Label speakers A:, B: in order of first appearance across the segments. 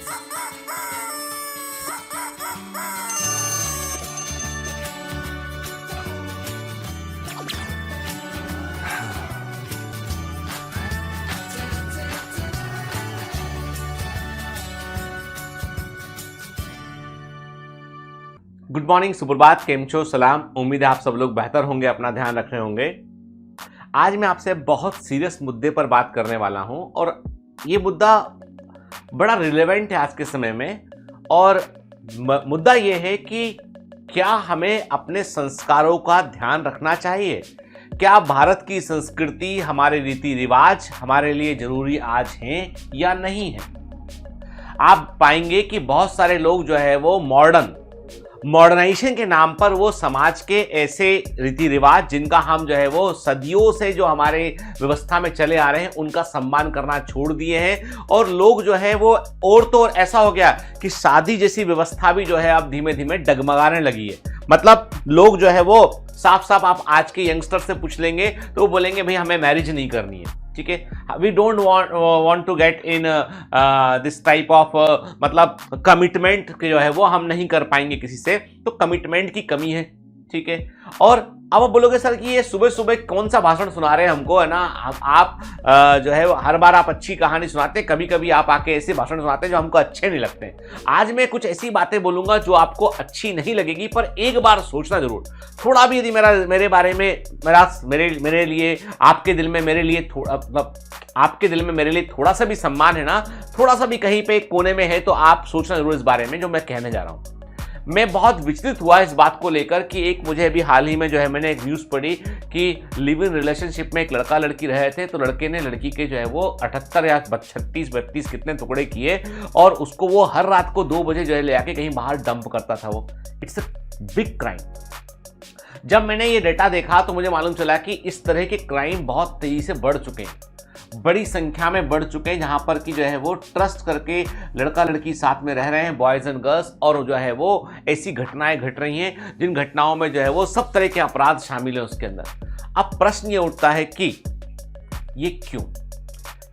A: Good morning, सुप्रभात, केम छो, सलाम। उम्मीद है आप सब लोग बेहतर होंगे, अपना ध्यान रख रहे होंगे। आज मैं आपसे बहुत सीरियस मुद्दे पर बात करने वाला हूं और ये मुद्दा बड़ा रिलेवेंट है आज के समय में। और मुद्दा ये है कि क्या हमें अपने संस्कारों का ध्यान रखना चाहिए? क्या भारत की संस्कृति, हमारे रीति रिवाज हमारे लिए जरूरी आज हैं या नहीं है? आप पाएंगे कि बहुत सारे लोग जो है वो मॉडर्नाइजेशन के नाम पर वो समाज के ऐसे रीति रिवाज जिनका हम जो है वो सदियों से जो हमारे व्यवस्था में चले आ रहे हैं उनका सम्मान करना छोड़ दिए हैं। और लोग जो है वो और तो और ऐसा हो गया कि शादी जैसी व्यवस्था भी जो है अब धीमे धीमे डगमगाने लगी है। मतलब लोग जो है वो साफ साफ आप आज के यंगस्टर से पूछ लेंगे तो वो बोलेंगे भाई हमें मैरिज नहीं करनी है, ठीक है। We don't want to get in this type of मतलब कमिटमेंट जो है वो हम नहीं कर पाएंगे किसी से, तो कमिटमेंट की कमी है, ठीक है। और अब आप बोलोगे सर कि ये सुबह सुबह कौन सा भाषण सुना रहे हैं हमको, है ना। आप जो है हर बार आप अच्छी कहानी सुनाते हैं, कभी कभी आप आके ऐसे भाषण सुनाते हैं जो हमको अच्छे नहीं लगते। आज मैं कुछ ऐसी बातें बोलूंगा जो आपको अच्छी नहीं लगेगी, पर एक बार सोचना जरूर। थोड़ा भी यदि मेरे बारे में मेरे लिए आपके दिल में मेरे लिए थोड़ा मतलब आपके दिल में मेरे लिए थोड़ा सा भी सम्मान है ना, थोड़ा सा भी कहीं पे कोने में है, तो आप सोचना जरूर इस बारे में जो मैं कहने जा रहा हूं। मैं बहुत विचलित हुआ इस बात को लेकर कि एक मुझे अभी हाल ही में जो है मैंने एक न्यूज़ पढ़ी कि लिव इन रिलेशनशिप में एक लड़का लड़की रहे थे, तो लड़के ने लड़की के जो है वो 78 या 36-32 कितने टुकड़े किए और उसको वो हर रात को 2 बजे जो है ले आके कहीं बाहर डंप करता था। वो इट्स अ बिग क्राइम। जब मैंने ये डेटा देखा तो मुझे मालूम चला कि इस तरह के क्राइम बहुत तेजी से बढ़ चुके हैं, बड़ी संख्या में बढ़ चुके हैं, जहां पर कि जो है वो ट्रस्ट करके लड़का लड़की साथ में रह रहे हैं, बॉयज एंड गर्ल्स, और जो है वो ऐसी घटनाएं घट रही हैं जिन घटनाओं में जो है वो सब तरह के अपराध शामिल हैं उसके अंदर। अब प्रश्न ये उठता है कि ये क्यों?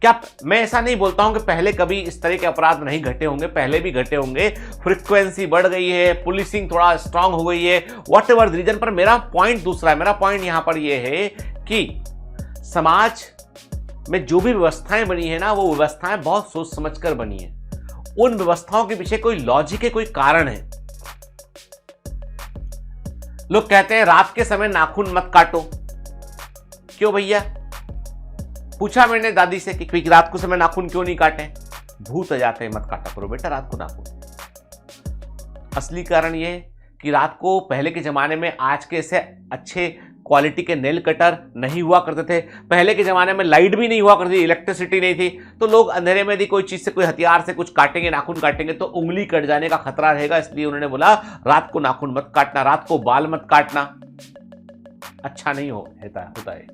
A: क्या मैं ऐसा नहीं बोलता हूं कि पहले कभी इस तरह के अपराध नहीं घटे होंगे, पहले भी घटे होंगे, फ्रीक्वेंसी बढ़ गई है, पुलिसिंग थोड़ा स्ट्रांग हो गई है, वॉट एवर रीजन। पर मेरा पॉइंट दूसरा है। मेरा पॉइंट यहां पर यह है कि समाज में जो भी व्यवस्थाएं बनी है ना, वो व्यवस्थाएं बहुत सोच समझकर बनी है। उन व्यवस्थाओं के पीछे कोई लॉजिक है, कोई कारण है। लोग कहते हैं रात के समय नाखून मत काटो। क्यों भैया? पूछा मैंने दादी से कि रात को समय नाखून क्यों नहीं काटे? भूत आ जाते हैं, मत काटा करो बेटा रात को नाखून। असली कारण यह है कि रात को पहले के जमाने में आज के ऐसे अच्छे क्वालिटी के नेल कटर नहीं हुआ करते थे। पहले के जमाने में लाइट भी नहीं हुआ करती, इलेक्ट्रिसिटी नहीं थी, तो लोग अंधेरे में यदि कोई चीज से, कोई हथियार से कुछ काटेंगे, नाखून काटेंगे तो उंगली कट जाने का खतरा रहेगा। इसलिए उन्होंने बोला रात को नाखून मत काटना, रात को बाल मत काटना, अच्छा नहीं होता है,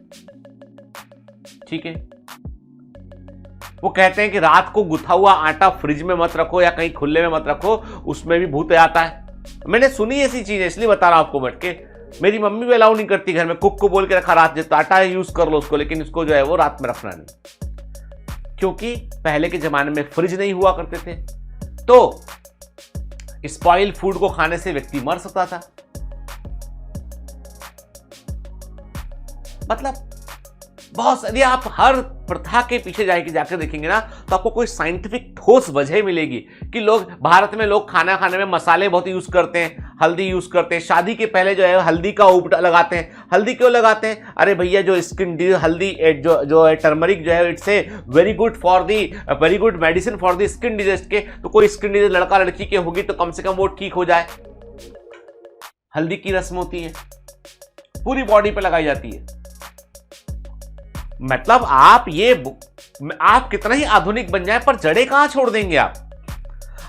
A: ठीक है। वो कहते हैं कि रात को गुथा हुआ आटा फ्रिज में मत रखो या कहीं खुले में मत रखो, उसमें भी भूत आता है। मैंने सुनी ऐसी चीज, इसलिए बता रहा हूं आपको बैठ के। मेरी मम्मी भी अलाउ नहीं करती घर में, कुक को बोल के रखा रात जो आटा यूज कर लो उसको, लेकिन इसको जो है वो रात में रखना नहीं, क्योंकि पहले के जमाने में फ्रिज नहीं हुआ करते थे, तो स्पॉइल फूड को खाने से व्यक्ति मर सकता था। मतलब बहुत, यदि आप हर प्रथा के पीछे जाकर देखेंगे ना, तो आपको कोई साइंटिफिक ठोस वजह मिलेगी कि भारत में लोग खाना खाने में मसाले बहुत यूज करते हैं, हल्दी यूज करते हैं, शादी के पहले जो है हल्दी का उपटा लगाते हैं। हल्दी क्यों लगाते हैं? अरे भैया जो स्किन हल्दी जो है टर्मरिक जो है, it's a very good medicine for the skin disease के। तो कोई स्किन डिजीज लड़का लड़की के होगी तो कम से कम वो ठीक हो जाए। हल्दी की रस्म होती है, पूरी बॉडी पे लगाई जाती है। मतलब आप कितना ही आधुनिक बन जाए, पर जड़ें कहां छोड़ देंगे आप?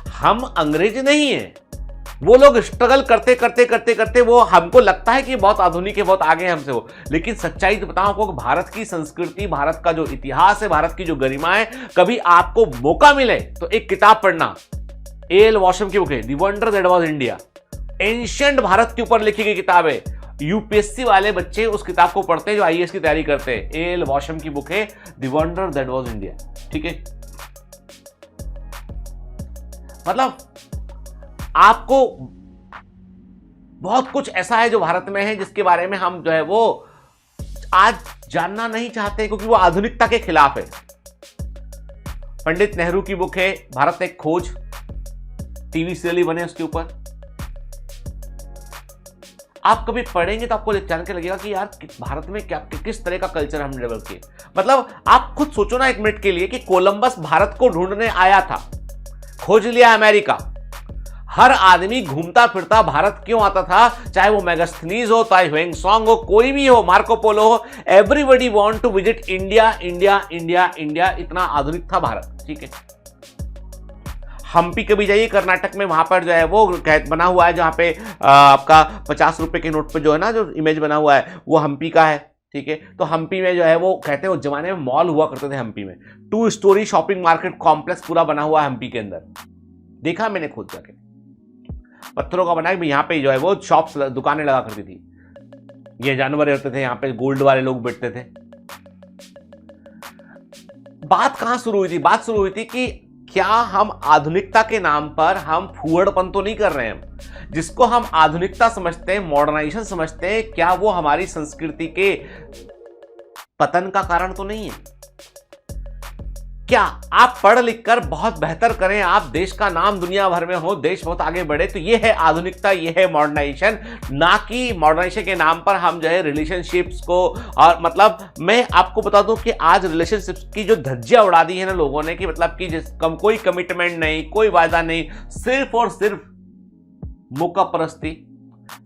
A: हम अंग्रेज नहीं है। वो लोग स्ट्रगल करते करते करते करते वो हमको लगता है कि बहुत आधुनिक है, बहुत आगे है हमसे वो, लेकिन सच्चाई तो बताऊं आपको, भारत की संस्कृति, भारत का जो इतिहास है, भारत की जो गरिमा है, कभी आपको मौका मिले तो एक किताब पढ़ना, ए.एल. वॉशम की बुक है, the wonder that was India. Ancient Bharat के ऊपर लिखी गई किताब है। यूपीएससी वाले बच्चे उस किताब को पढ़ते हैं जो आईएएस की तैयारी करते हैं। ए.एल. वॉशम की बुक है the wonder that was India, ठीक है। मतलब आपको बहुत कुछ ऐसा है जो भारत में है जिसके बारे में हम जो है वो आज जानना नहीं चाहते क्योंकि वो आधुनिकता के खिलाफ है। पंडित नेहरू की बुक है भारत एक खोज, टीवी सीरियल ही बने उसके ऊपर। आप कभी पढ़ेंगे तो आपको जान के लगेगा कि यार भारत में क्या किस तरह का कल्चर हम डेवलप किए। मतलब आप खुद सोचो ना एक मिनट के लिए कि कोलंबस भारत को ढूंढने आया था, खोज लिया अमेरिका, हर आदमी घूमता फिरता भारत क्यों आता था, चाहे वो मेगास्थनीज हो, चाहे ह्वेंगसॉन्ग हो, कोई भी हो, मार्को पोलो हो, everybody want to visit India India India India. इतना आधुनिक था भारत, ठीक है। हम्पी कभी जाइए कर्नाटक में, वहां पर जो है वो बना हुआ है, जहां पे आपका 50 रुपए के नोट पे जो है ना जो इमेज बना हुआ है वो हम्पी का है, ठीक है। तो हम्पी में जो है वो कहते हैं उस जमाने में मॉल हुआ करते थे हम्पी में, 2 स्टोरी शॉपिंग मार्केट कॉम्प्लेक्स पूरा बना हुआ है हम्पी के अंदर, देखा मैंने खुद जाके, पत्थरों का बना है। यहाँ पे जो है वो शॉप्स दुकानें लगा करती थी, ये जानवर रहते थे, यहाँ पे गोल्ड वाले लोग बैठते थे। बात कहां शुरू हुई थी? बात शुरू हुई थी कि क्या हम आधुनिकता के नाम पर हम फूहड़पन तो नहीं कर रहे हैं? जिसको हम आधुनिकता समझते हैं, मॉडर्नाइजेशन समझते हैं, क्या वो हमारी संस्कृति के पतन का कारण तो नहीं है? क्या आप पढ़ लिख कर बहुत बेहतर करें, आप देश का नाम दुनिया भर में हो, देश बहुत आगे बढ़े, तो ये है आधुनिकता, ये है मॉडर्नाइजेशन। ना कि मॉडर्नाइजेशन के नाम पर हम जो है रिलेशनशिप्स को, और मतलब मैं आपको बता दूं कि आज रिलेशनशिप्स की जो धज्जियां उड़ा दी है ना लोगों ने, कि मतलब कि कोई कमिटमेंट नहीं, कोई वायदा नहीं, सिर्फ और सिर्फ मौका परस्ती,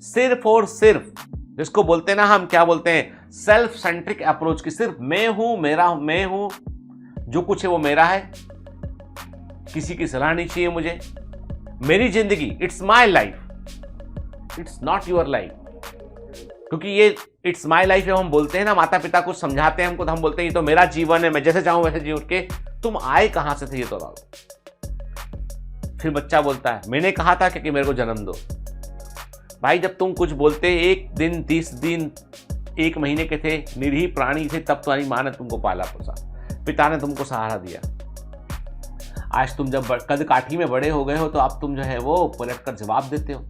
A: सिर्फ और सिर्फ जिसको बोलते हैं ना, हम क्या बोलते हैं, सेल्फ सेंट्रिक अप्रोच की, सिर्फ मैं हूं, मेरा मैं हूं, जो कुछ है वो मेरा है, किसी की सलाह नहीं चाहिए मुझे, मेरी जिंदगी, it's my life, it's not your life. क्योंकि ये इट्स माई लाइफ हम बोलते हैं ना, माता पिता कुछ समझाते हैं हमको तो हम बोलते हैं ये तो मेरा जीवन है, मैं जैसे चाहूं वैसे जी उठ के, तुम आए कहां से थे ये तो बताओ। फिर बच्चा बोलता है मैंने कहा था कि मेरे को जन्म दो। भाई जब तुम कुछ बोलते 1 दिन 30 दिन 1 महीने के थे, निरीह प्राणी थे, तब तुम्हारी मां ने तुमको पाला पोसा, पिता ने तुमको सहारा दिया। आज तुम जब कद काठी में बड़े हो गए हो तो अब तुम जो है वो पलट कर जवाब देते हो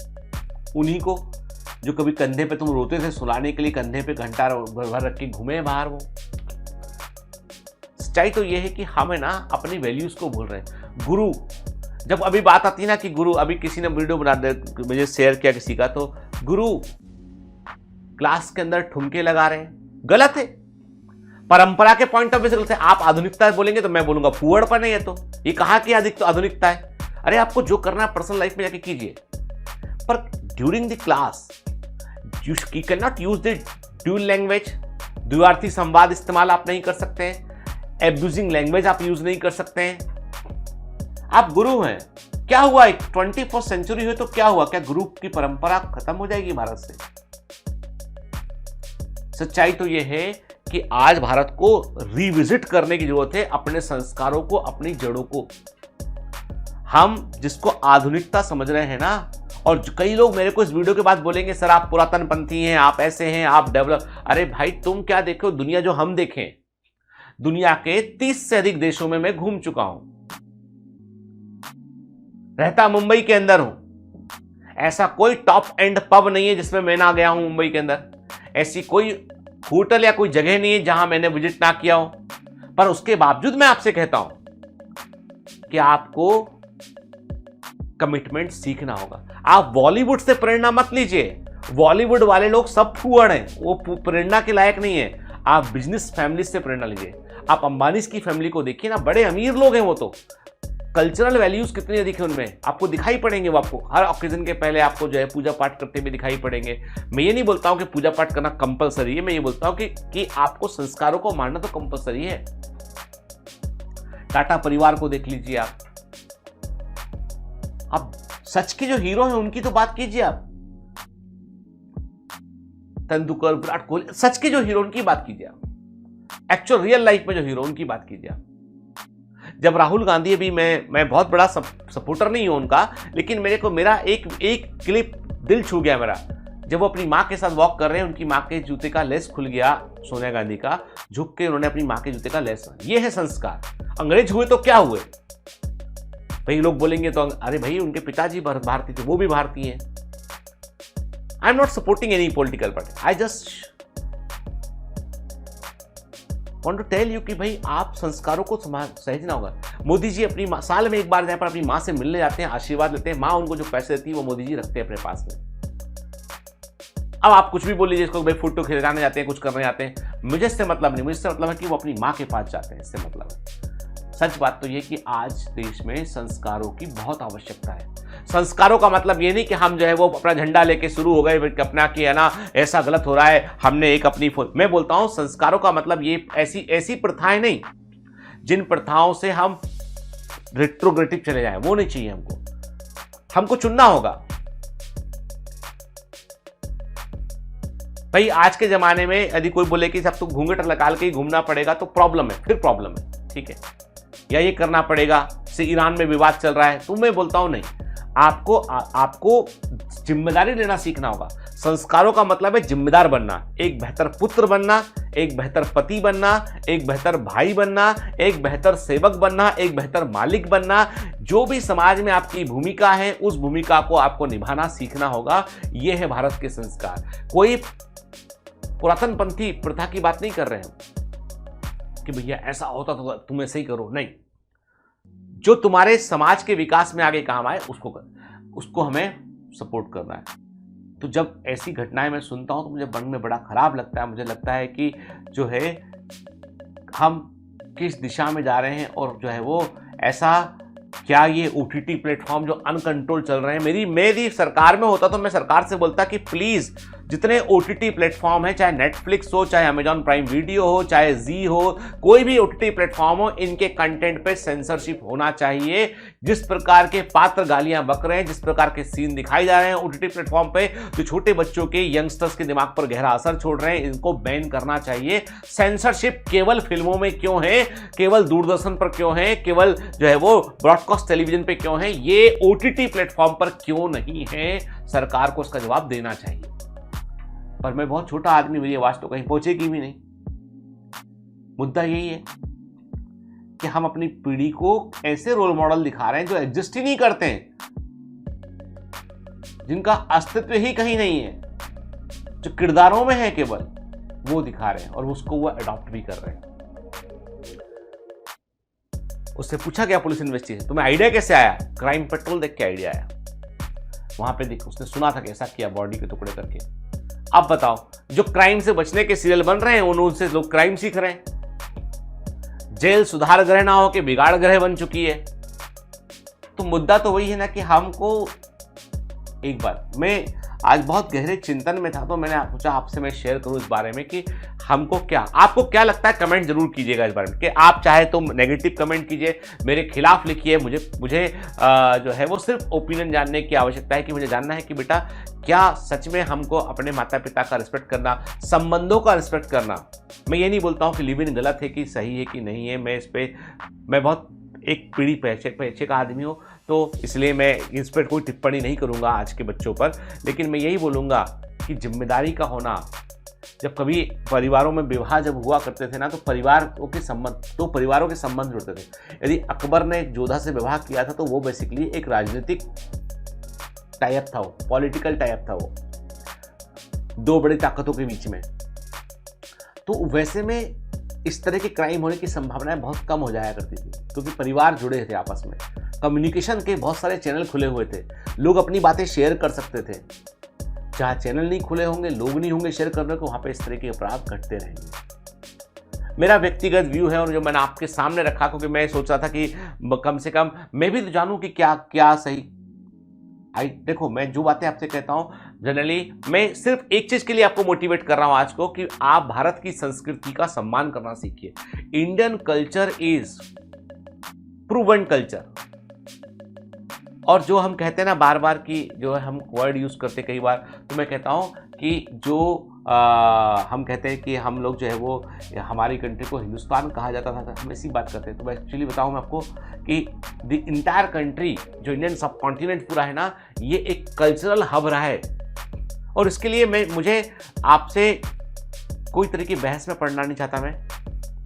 A: उन्हीं को जो कभी कंधे पे तुम रोते थे, सुलाने के लिए कंधे पे घंटा भर रख के घूमे बाहर। वो सच्चाई तो ये है कि हम है ना अपनी वैल्यूज को भूल रहे हैं। गुरु, जब अभी बात आती है ना कि गुरु, अभी किसी ने वीडियो बना दे मुझे शेयर किया किसी का, तो गुरु क्लास के अंदर ठुमके लगा रहे हैं, गलत है, परंपरा के पॉइंट ऑफ व्यू से गलत है। आप आधुनिकता बोलेंगे तो मैं बोलूंगा फूहड़पन है, ये कहा कि आधुनिकता है। अरे आपको जो करना है पर्सनल लाइफ में जाके कीजिए, पर during the class you can not use the dual language, द्विअर्थी संवाद इस्तेमाल आप नहीं कर सकते हैं, एब्यूजिंग लैंग्वेज आप यूज नहीं कर सकते हैं। आप गुरु हैं, क्या हुआ 21st सेंचुरी हुई तो क्या हुआ, क्या गुरु की परंपरा खत्म हो जाएगी भारत से? सच्चाई तो यह है कि आज भारत को रिविजिट करने की जरूरत है, अपने संस्कारों को, अपनी जड़ों को। हम जिसको आधुनिकता समझ रहे हैं ना, और कई लोग मेरे को इस वीडियो के बाद बोलेंगे सर आप पुरातनपंथी हैं, आप ऐसे हैं, आप डेवलप। अरे भाई तुम क्या देखो, दुनिया जो हम देखें, दुनिया के 30 से अधिक देशों में मैं घूम चुका हूं, रहता मुंबई के अंदर हूं। ऐसा कोई टॉप एंड पब नहीं है जिसमें मैं ना गया हूं मुंबई के अंदर, ऐसी कोई होटल या कोई जगह नहीं है जहां मैंने विजिट ना किया हो। पर उसके बावजूद मैं आपसे कहता हूं कि आपको कमिटमेंट सीखना होगा। आप बॉलीवुड से प्रेरणा मत लीजिए, बॉलीवुड वाले लोग सब फूहड़ हैं, वो प्रेरणा के लायक नहीं है। आप बिजनेस फैमिली से प्रेरणा लीजिए। आप अंबानी की फैमिली को देखिए ना, बड़े अमीर लोग हैं वो, तो कल्चरल वैल्यूज कितनी अधिक है उनमें, आपको दिखाई पड़ेंगे। वो आपको हर ओकेजन के पहले आपको जो है पूजा पाठ करते हुए दिखाई पड़ेंगे। मैं ये नहीं बोलता हूं कि पूजा पाठ करना कंपलसरी है, मैं ये बोलता हूं कि आपको संस्कारों को मानना तो कंपलसरी है। टाटा परिवार को देख लीजिए आप, अब सच के जो हीरो हैं उनकी तो बात कीजिए आप, तेंदुलकर, विराट कोहली, सच के जो हीरो उनकी बात कीजिए आप, एक्चुअल रियल लाइफ में जो हीरो उनकी बात कीजिए आप। जब राहुल गांधी, अभी मैं बहुत बड़ा सपोर्टर नहीं हूं उनका, लेकिन मेरा एक क्लिप दिल छू गया मेरा, जब वो अपनी माँ के साथ वॉक कर रहे हैं, उनकी माँ के जूते का लेस खुल गया, सोनिया गांधी का, झुक के उन्होंने अपनी माँ के जूते का लेस, ये है संस्कार। अंग्रेज हुए तो क्या हुए, भाई लोग बोलेंगे तो अरे भाई उनके पिताजी भारतीय थे, वो भी भारतीय हैं। I am not supporting any political party, I just want to tell you कि भाई आप संस्कारों को सहेजना होगा। मोदी जी अपनी साल में एक बार जहाँ पर अपनी माँ से मिलने जाते हैं, आशीर्वाद लेते हैं, माँ उनको जो पैसे देती है वो मोदी जी रखते हैं अपने पास में। अब आप कुछ भी बोल लीजिए इसको, भाई फोटो खिलाने जाते हैं, कुछ करने जाते हैं, मुझे इससे मतलब नहीं, मुझे इससे मतलब है कि वो अपनी माँ के पास जाते हैं, इससे मतलब है। सच बात तो ये कि आज देश में संस्कारों की बहुत आवश्यकता है। संस्कारों का मतलब ये नहीं कि हम जो है वो अपना झंडा लेके शुरू हो गए अपना कि है ना ऐसा गलत हो रहा है, हमने एक अपनी मैं बोलता हूं संस्कारों का मतलब ये ऐसी प्रथाएं नहीं जिन प्रथाओं से हम रेट्रोग्रेटिव चले जाएं, वो नहीं चाहिए हमको चुनना होगा। भाई आज के जमाने में यदि कोई बोले कि सब तो घूंघट लगा के ही घूमना पड़ेगा तो प्रॉब्लम है, फिर प्रॉब्लम है, ठीक है, या ये करना पड़ेगा, से ईरान में विवाद चल रहा है, तो मैं बोलता हूं नहीं, आपको जिम्मेदारी लेना सीखना होगा। संस्कारों का मतलब है जिम्मेदार बनना, एक बेहतर पुत्र बनना, एक बेहतर पति बनना, एक बेहतर भाई बनना, एक बेहतर सेवक बनना, एक बेहतर मालिक बनना। जो भी समाज में आपकी भूमिका है उस भूमिका को आपको निभाना सीखना होगा। यह है भारत के संस्कार। कोई पुरातनपंथी प्रथा की बात नहीं कर रहे हैं कि भैया ऐसा होता तो तुम ऐसे ही करो, नहीं, जो तुम्हारे समाज के विकास में आगे काम आए उसको हमें सपोर्ट करना है। तो जब ऐसी घटनाएं मैं सुनता हूं तो मुझे मन में बड़ा खराब लगता है। मुझे लगता है कि जो है हम किस दिशा में जा रहे हैं, और जो है वो ऐसा क्या ये OTT प्लेटफॉर्म जो अनकंट्रोल चल रहे हैं, मेरी सरकार में होता तो मैं सरकार से बोलता कि प्लीज जितने OTT प्लेटफॉर्म है, चाहे नेटफ्लिक्स हो, चाहे अमेजॉन प्राइम वीडियो हो, चाहे जी हो, कोई भी OTT प्लेटफॉर्म हो, इनके कंटेंट पे सेंसरशिप होना चाहिए। जिस प्रकार के पात्र गालियां बक रहे हैं, जिस प्रकार के सीन दिखाए जा रहे हैं OTT प्लेटफॉर्म पे, जो छोटे बच्चों के यंगस्टर्स के दिमाग पर गहरा असर छोड़ रहे हैं, इनको बैन करना चाहिए। सेंसरशिप केवल फिल्मों में क्यों है, केवल दूरदर्शन पर क्यों है, केवल जो है वो ब्रॉडकास्ट टेलीविजन पे क्यों है, ये OTT प्लेटफॉर्म पर क्यों नहीं है? सरकार को उसका जवाब देना चाहिए। पर मैं बहुत छोटा आदमी, मेरी आवाज तो कहीं पहुंचेगी भी नहीं। मुद्दा यही है कि हम अपनी पीढ़ी को ऐसे रोल मॉडल दिखा रहे हैं जो एग्जिस्ट ही नहीं करते हैं, जिनका अस्तित्व ही कहीं नहीं है, जो किरदारों में है केवल, वो दिखा रहे हैं और उसको वो अडॉप्ट भी कर रहे हैं। उससे पूछा गया पुलिस इन्वेस्टिगेशन, तुम्हें आइडिया कैसे आया? क्राइम पेट्रोल देख के आइडिया आया। वहां पे देख उसने सुना था कैसा किया, बॉडी के टुकड़े करके। अब बताओ, जो क्राइम से बचने के सीरियल बन रहे हैं उनसे लोग क्राइम सीख रहे हैं। जेल सुधार गृह ना हो के बिगाड़ गृह बन चुकी है। तो मुद्दा तो वही है ना कि हमको, एक बार मैं आज बहुत गहरे चिंतन में था तो मैंने सोचा आपसे मैं शेयर करूं इस बारे में कि हमको क्या, आपको क्या लगता है, कमेंट जरूर कीजिएगा इस बारे में। कि आप चाहे तो नेगेटिव कमेंट कीजिए, मेरे खिलाफ लिखिए, मुझे जो है वो सिर्फ ओपिनियन जानने की आवश्यकता है कि मुझे जानना है कि बेटा क्या सच में हमको अपने माता पिता का रिस्पेक्ट करना, संबंधों का रिस्पेक्ट करना। मैं ये नहीं बोलता हूँ कि लिव इन गलत है कि सही है कि नहीं है, मैं बहुत एक पीढ़ी पीछे का आदमी हूँ, तो इसलिए मैं इस पर कोई टिप्पणी नहीं करूँगा आज के बच्चों पर। लेकिन मैं यही बोलूँगा कि जिम्मेदारी का होना, जब कभी परिवारों में विवाह जब हुआ करते थे ना, तो परिवारों के संबंध जुड़ते थे। यदि अकबर ने जोधा से विवाह किया था तो वो बेसिकली एक राजनीतिक टाइप था, वो पॉलिटिकल टाइप था, वो दो बड़ी ताकतों के बीच में। तो वैसे में इस तरह के क्राइम होने की संभावनाएं बहुत कम हो जाया करती थी, क्योंकि परिवार जुड़े थे आपस में, कम्युनिकेशन के बहुत सारे चैनल खुले हुए थे, लोग अपनी बातें शेयर कर सकते थे। जहाँ चैनल नहीं खुले होंगे, लोग नहीं होंगे शेयर करने को, वहाँ पे इस तरह के अपराध घटते रहेंगे। मेरा व्यक्तिगत व्यू है और जो मैंने आपके सामने रखा, क्योंकि मैं सोच रहा था कि कम से कम मैं भी तो जानूं कि क्या क्या सही। देखो, मैं जो बातें आपसे कहता हूं जनरली मैं सिर्फ एक चीज के लिए आपको मोटिवेट कर रहा हूं आज को, कि आप भारत की संस्कृति का सम्मान करना सीखिए। Indian culture is proven culture. और जो हम कहते हैं ना बार बार कि जो है हम वर्ड यूज करते कई बार, तो मैं कहता हूं कि जो हम कहते हैं कि हम लोग जो है वो हमारी कंट्री को हिंदुस्तान कहा जाता था, हम ऐसी बात करते हैं। तो मैं एक्चुअली बताऊं मैं आपको कि द इंटायर कंट्री, जो इंडियन सब कॉन्टिनेंट पूरा है ना, ये एक कल्चरल हब रहा है। और इसके लिए मुझे आपसे कोई तरह की बहस में पड़ना नहीं चाहता मैं।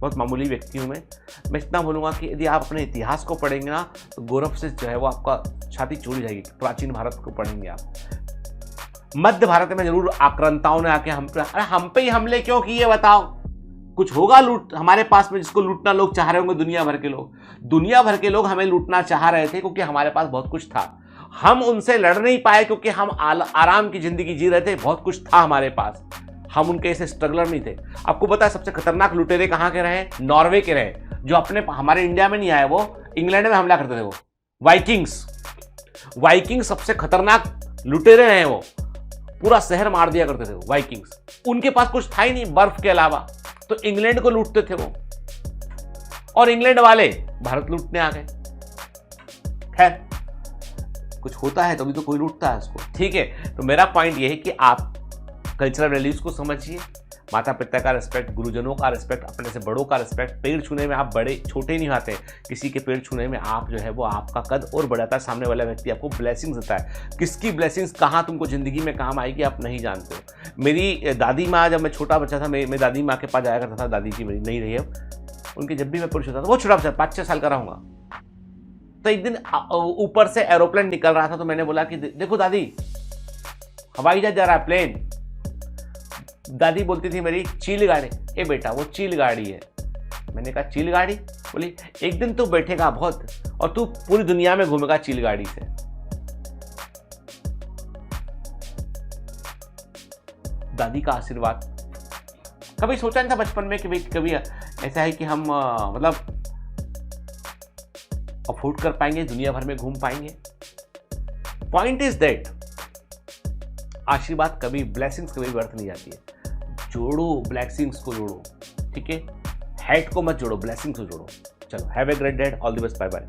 A: बहुत मामूली व्यक्ति हूँ मैं इतना बोलूँगा कि यदि आप अपने इतिहास को पढ़ेंगे ना तो गौरव से जो है वो आपका छाती चूड़ी जाएगी। प्राचीन भारत को पढ़ेंगे आप, मध्य भारत में जरूर आक्रांताओं ने आके हम पे ही हमले क्यों किए बताओ? कुछ होगा लूट हमारे पास में जिसको लूटना लोग चाह रहे होंगे। दुनिया भर के लोग हमें लूटना चाह रहे थे क्योंकि हमारे पास बहुत कुछ था। हम उनसे लड़ नहीं पाए क्योंकि हम आराम की जिंदगी जी रहे थे, बहुत कुछ था हमारे पास। हम उनके ऐसे स्ट्रगलर नहीं थे। आपको पता है सबसे खतरनाक लुटेरे कहाँ के रहे? नॉर्वे के रहे, जो अपने हमारे इंडिया में नहीं आए, वो इंग्लैंड में हमला करते थे। वो वाइकिंग्स सबसे खतरनाक लुटेरे रहे। वो पूरा शहर मार दिया करते थे वाइकिंग्स। उनके पास कुछ था ही नहीं बर्फ के अलावा, तो इंग्लैंड को लूटते थे वो, और इंग्लैंड वाले भारत लूटने आ गए। खैर कुछ होता है तभी तो कोई लूटता है उसको, ठीक है। तो मेरा पॉइंट ये है कि आप कल्चरल वैल्यूज को समझिए, माता पिता का रिस्पेक्ट, गुरुजनों का रिस्पेक्ट, अपने से बड़ों का रिस्पेक्ट। पेड़ छूने में आप बड़े छोटे नहीं आते, किसी के पेड़ छूने में आप जो है वो आपका कद और बढ़ाता है। सामने वाला व्यक्ति आपको ब्लेसिंग्स देता है। किसकी ब्लेसिंग्स कहाँ तुमको जिंदगी में काम आएगी आप नहीं जानते हो। मेरी दादी माँ, जब मैं छोटा बच्चा था, मैं दादी माँ के पास जाया करता था। दादी जी मेरी नहीं रही है, उनके जब भी मैं पुरुष होता था, वो छोटा बच्चा 5-6 साल का रहूँगा, तो एक दिन ऊपर से एरोप्लेन निकल रहा था, तो मैंने बोला कि देखो दादी, हवाई जहाज जा रहा है, प्लेन। दादी बोलती थी मेरी, चील गाड़ी। ए बेटा वो चील गाड़ी है। मैंने कहा चील गाड़ी? बोली एक दिन तू बैठेगा बहुत और तू पूरी दुनिया में घूमेगा चील गाड़ी से। दादी का आशीर्वाद। कभी सोचा नहीं था बचपन में कि भाई कभी ऐसा है कि हम मतलब अफोर्ड कर पाएंगे, दुनिया भर में घूम पाएंगे। पॉइंट इज दैट आशीर्वाद कभी, ब्लेसिंग्स कभी व्यर्थ नहीं जाती है। जोड़ो, ब्लेसिंग्स को जोड़ो, ठीक है। हेट को मत जोड़ो, ब्लेसिंग्स को जोड़ो। चलो, have a great day, all the best, bye bye.